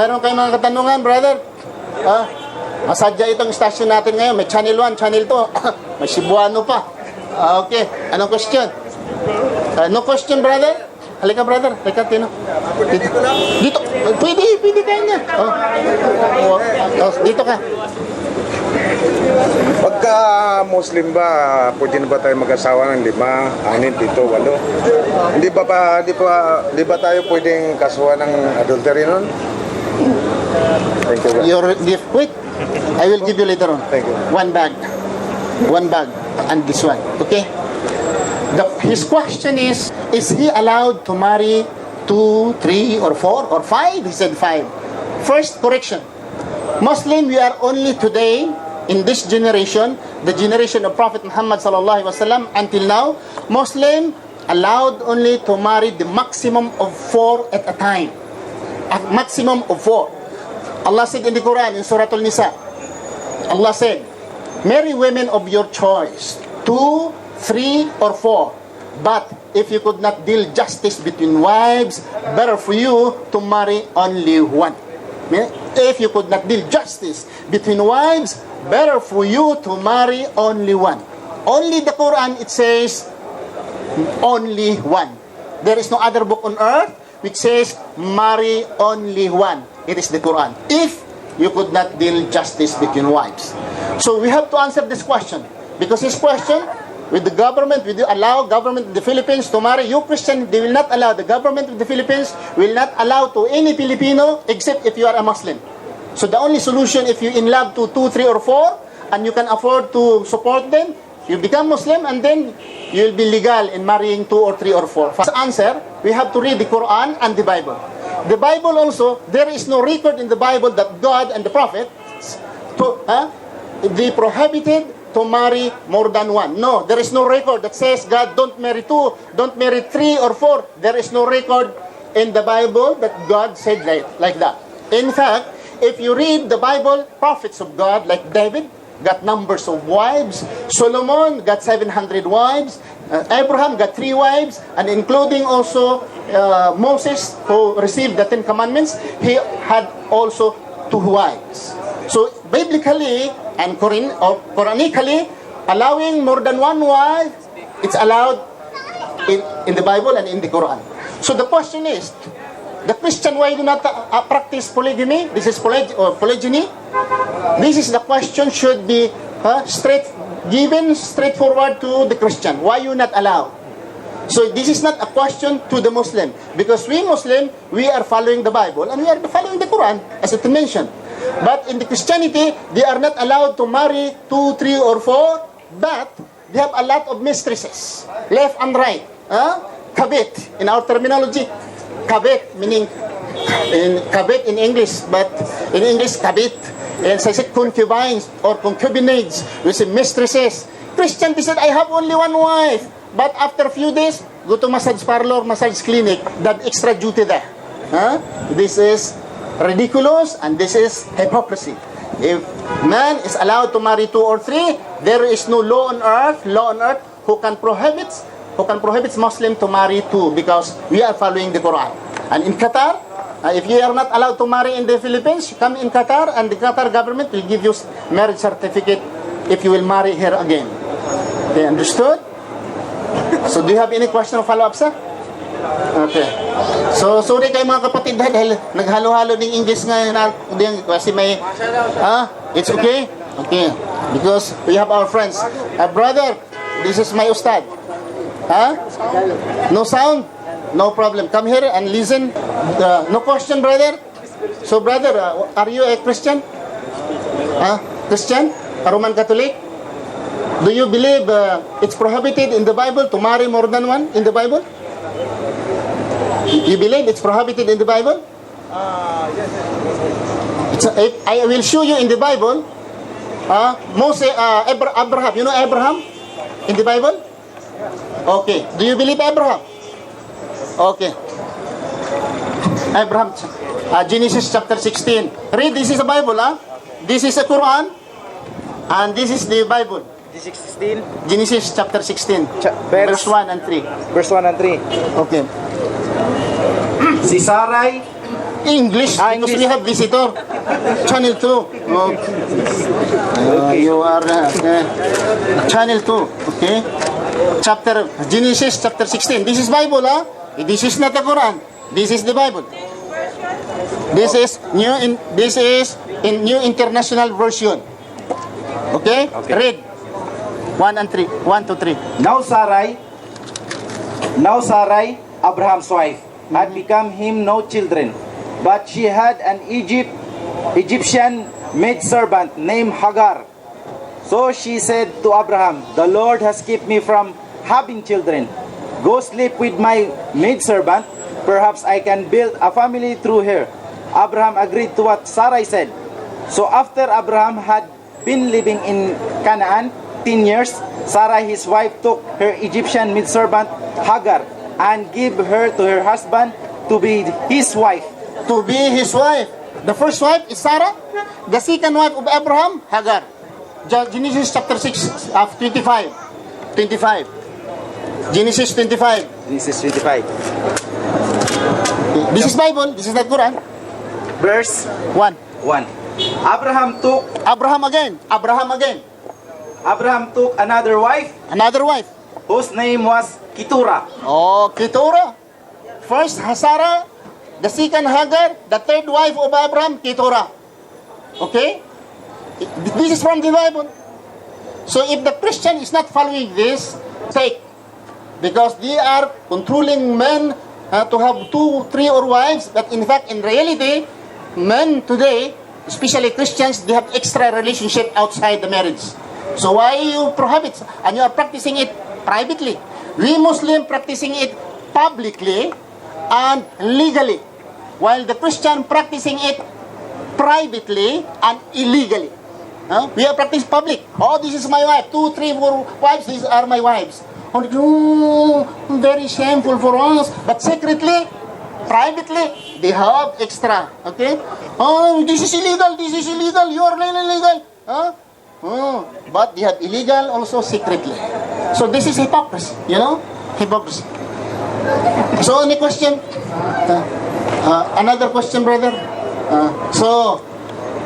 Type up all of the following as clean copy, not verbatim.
Meron kayong mga katanungan, brother? Masadya itong station natin ngayon. May channel 1, channel 2. May Cebuano pa. Okay. Anong question? No question, brother? Halika, brother. Halika, Tino. Dito. Pwede kayo na. Dito ka. Pagka Muslim ba, pwede na ba tayo mag-asawa ng 5, 6, 7, 8? Hindi ba tayo pwedeng kasuhan ng adultery nun? Thank you. Your gift. Wait. I will give you later on. Thank you. One bag, and this one. Okay? His question is he allowed to marry 2, 3, or 4, or 5? He said 5. First correction. Muslim, we are only today, in this generation, the generation of Prophet Muhammad sallallahu alaihi wasallam, until now, Muslim allowed only to marry the maximum of 4 at a time. A maximum of 4. Allah said in the Quran, in Surah Al-Nisa, Allah said, marry women of your choice, 2, 3, or 4. But if you could not deal justice between wives, better for you to marry only one. If you could not deal justice between wives, better for you to marry only one. Only the Quran, it says, only one. There is no other book on earth which says, marry only one. It is the Quran. If you could not deal justice between wives. So we have to answer this question. Because this question, with the government, will you allow government of the Philippines to marry you Christian? They will not allow. The government of the Philippines will not allow to any Filipino except if you are a Muslim. So the only solution, if you in love to 2, 3, or 4, and you can afford to support them, you become Muslim, and then you will be legal in marrying 2, or 3, or 4. For answer, we have to read the Quran and the Bible. The Bible also, there is no record in the Bible that God and the Prophet they prohibited to marry more than one. No, there is no record that says God don't marry 2, don't marry 3 or 4. There is no record in the Bible that God said like that. In fact, if you read the Bible, prophets of God like David got numbers of wives, Solomon got 700 wives, Abraham got 3 wives, and including also Moses, who received the 10 Commandments, he had also 2 wives. So biblically and Quranically, allowing more than 1 wife, it's allowed in the Bible and in the Quran. So the question is, the Christian, why do not practice polygamy? This is polygyny. This is the question should be straightforward to the Christian. Why you not allow? So this is not a question to the Muslim, because we Muslim, we are following the Bible and we are following the Quran, as it mentioned. But in the Christianity, they are not allowed to marry 2, 3, or 4, but they have a lot of mistresses, left and right. Kabit, in our terminology, kabit, meaning kabit in English, but in English, kabit. And so I said concubines or concubinage, which is mistresses. Christian, they said, I have only 1 wife. But after a few days, go to massage parlor, massage clinic, that extra duty there. This is ridiculous, and this is hypocrisy. If man is allowed to marry 2 or 3, there is no law on earth who can prohibit Muslim to marry 2, because we are following the Quran. And in Qatar, if you are not allowed to marry in the Philippines, come in Qatar, and the Qatar government will give you marriage certificate if you will marry here again. Okay, understood? So do you have any question or follow-up, sir? Okay. So sorry kayo mga kapatid dahil naghalo-halo ng English ngayon kasi may it's okay? Okay. Because we have our friends. Brother, this is my ustad. No sound? No problem. Come here and listen. No question, brother? So brother, are you a Christian? Christian? A Roman Catholic? Do you believe it's prohibited in the Bible to marry more than one in the Bible? You believe it's prohibited in the Bible? Yes. I will show you in the Bible. Abraham. You know Abraham in the Bible? Okay. Do you believe Abraham? Okay. Abraham. Genesis chapter 16. Read. This is the Bible. This is the Quran, and this is the Bible. Genesis chapter 16, verse 1 and 3. Verse 1 and 3. Okay. Si Sarai English, because English. we have visitor. Channel 2. Okay. You are Channel 2. Okay. Genesis chapter 16. This is Bible, huh? This is not the Quran. This is the Bible. This is in New International Version. Okay? Okay. Read. 1 and 3. 1 to 3. Now Sarai, Abraham's wife, had become him no children, but she had an Egyptian maidservant named Hagar. So she said to Abraham, "The Lord has kept me from having children. Go sleep with my maidservant. Perhaps I can build a family through her." Abraham agreed to what Sarai said. So after Abraham had been living in Canaan 10 years, Sarai his wife took her Egyptian maidservant Hagar and gave her to her husband to be his wife. To be his wife. The first wife is Sarah. The second wife of Abraham, Hagar. Genesis chapter 6, 25. Genesis 25. This is 25. This is Bible. This is not Quran. Verse 1. 1. Abraham took another wife Another wife. whose name was Keturah. Oh, Keturah. First, Sarah. The second, Hagar. The third wife of Abraham, Keturah. Okay? This is from the Bible. So if the Christian is not following this, take. Because they are controlling men to have 2, 3 or wives. But in fact, in reality, men today, especially Christians, they have extra relationship outside the marriage. So why you prohibit? And you are practicing it privately. We Muslim practicing it publicly and legally. While the Christian practicing it privately and illegally. We are practicing public. Oh, this is my wife. 2, 3, 4 wives, these are my wives. Oh, very shameful for us. But secretly, privately, they have extra. Okay? Oh, this is illegal. You are illegal. Oh, but they have illegal also secretly. So this is hypocrisy. Hypocrisy. So any question? Another question, brother? So,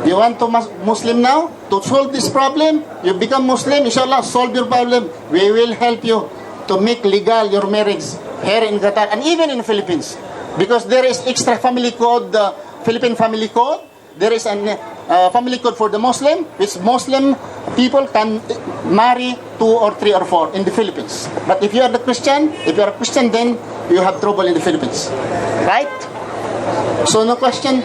you want to Muslim now? To solve this problem? You become Muslim, inshallah, solve your problem. We will help you to make legal your marriage here in Qatar and even in Philippines. Because there is extra family code, Philippine family code. There is a family code for the Muslim, which Muslim people can marry 2 or 3 or 4 in the Philippines. But if you are a Christian, then you have trouble in the Philippines. Right? So no question.